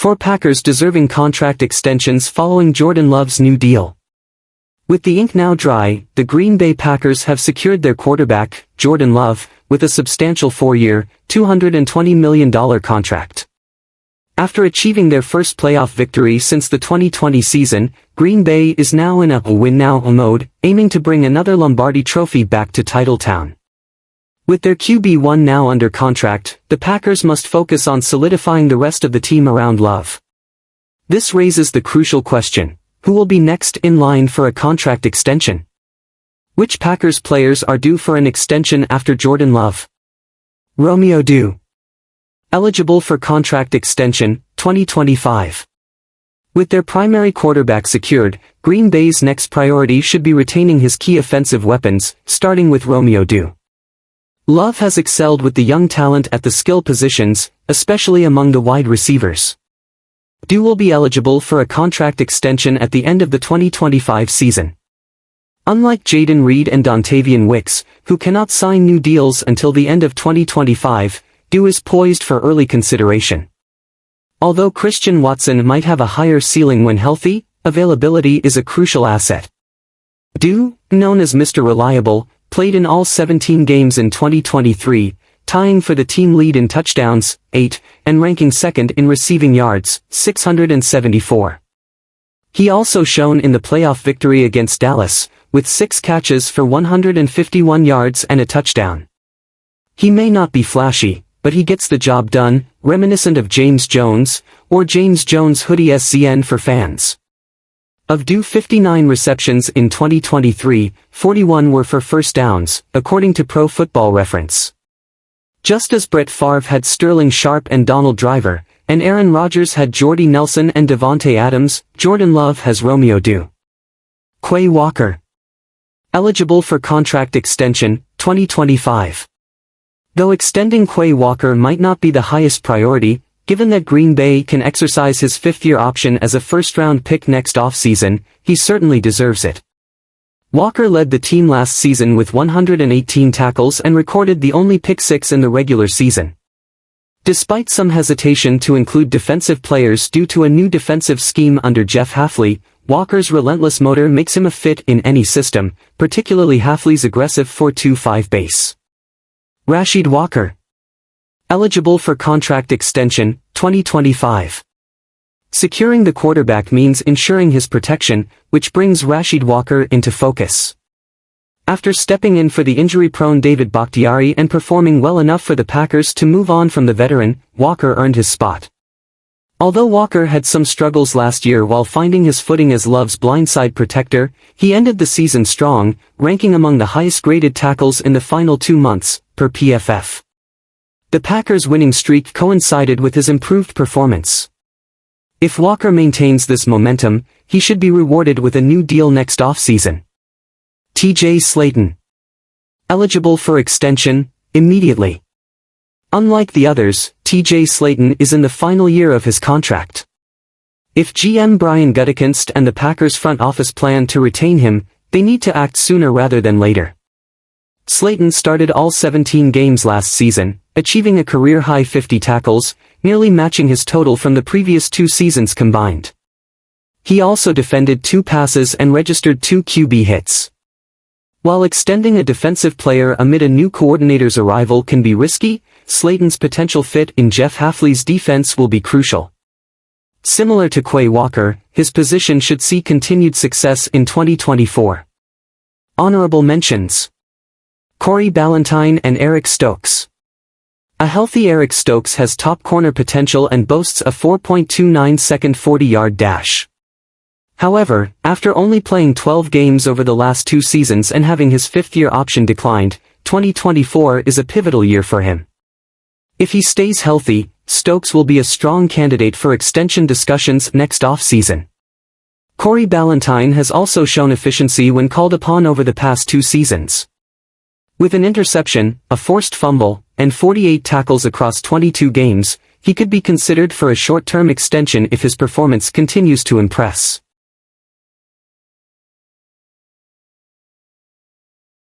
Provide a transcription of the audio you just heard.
4 Packers deserving contract extensions following Jordan Love's new deal. With the ink now dry, the Green Bay Packers have secured their quarterback, Jordan Love, with a substantial 4-year, $220 million contract. After achieving their first playoff victory since the 2020 season, Green Bay is now in a win-now mode, aiming to bring another Lombardi Trophy back to Titletown. With their QB1 now under contract, the Packers must focus on solidifying the rest of the team around Love. This raises the crucial question: who will be next in line for a contract extension? Which Packers players are due for an extension after Jordan Love? Romeo Dew. Eligible for contract extension, 2025. With their primary quarterback secured, Green Bay's next priority should be retaining his key offensive weapons, starting with Romeo Dew. Love has excelled with the young talent at the skill positions, especially among the wide receivers. Dew will be eligible for a contract extension at the end of the 2025 season. Unlike Jaden Reed and Dontavian Wicks, who cannot sign new deals until the end of 2025, Dew is poised for early consideration. Although Christian Watson might have a higher ceiling when healthy, availability is a crucial asset. Dew, known as Mr. Reliable, played in all 17 games in 2023, tying for the team lead in touchdowns, 8, and ranking second in receiving yards, 674. He also shone in the playoff victory against Dallas, with 6 catches for 151 yards and a touchdown. He may not be flashy, but he gets the job done, reminiscent of James Jones, or James Jones hoodie SZN for fans. Of Dew's 59 receptions in 2023, 41 were for first downs, according to Pro Football Reference. Just as Brett Favre had Sterling Sharp and Donald Driver, and Aaron Rodgers had Jordy Nelson and Devontae Adams, Jordan Love has Romeo Dew. Quay Walker. Eligible for contract extension, 2025. Though extending Quay Walker might not be the highest priority, given that Green Bay can exercise his 5th-year option as a first-round pick next offseason, he certainly deserves it. Walker led the team last season with 118 tackles and recorded the only pick-6 in the regular season. Despite some hesitation to include defensive players due to a new defensive scheme under Jeff Hafley, Walker's relentless motor makes him a fit in any system, particularly Hafley's aggressive 4-2-5 base. Rashid Walker. Eligible for contract extension, 2025. Securing the quarterback means ensuring his protection, which brings Rashid Walker into focus. After stepping in for the injury-prone David Bakhtiari and performing well enough for the Packers to move on from the veteran, Walker earned his spot. Although Walker had some struggles last year while finding his footing as Love's blindside protector, he ended the season strong, ranking among the highest-graded tackles in the final 2 months, per PFF. The Packers' winning streak coincided with his improved performance. If Walker maintains this momentum, he should be rewarded with a new deal next offseason. T.J. Slaton. Eligible for extension, immediately. Unlike the others, T.J. Slaton is in the final year of his contract. If GM Brian Gutekunst and the Packers front office plan to retain him, they need to act sooner rather than later. Slaton started all 17 games last season, achieving a career-high 50 tackles, nearly matching his total from the previous 2 seasons combined. He also defended 2 passes and registered 2 QB hits. While extending a defensive player amid a new coordinator's arrival can be risky, Slaton's potential fit in Jeff Hafley's defense will be crucial. Similar to Quay Walker, his position should see continued success in 2024. Honorable mentions: Corey Ballentine and Eric Stokes. A healthy Eric Stokes has top corner potential and boasts a 4.29-second 40-yard dash. However, after only playing 12 games over the last 2 seasons and having his 5th-year option declined, 2024 is a pivotal year for him. If he stays healthy, Stokes will be a strong candidate for extension discussions next offseason. Corey Ballentine has also shown efficiency when called upon over the past 2 seasons. With an interception, a forced fumble, and 48 tackles across 22 games, he could be considered for a short-term extension if his performance continues to impress.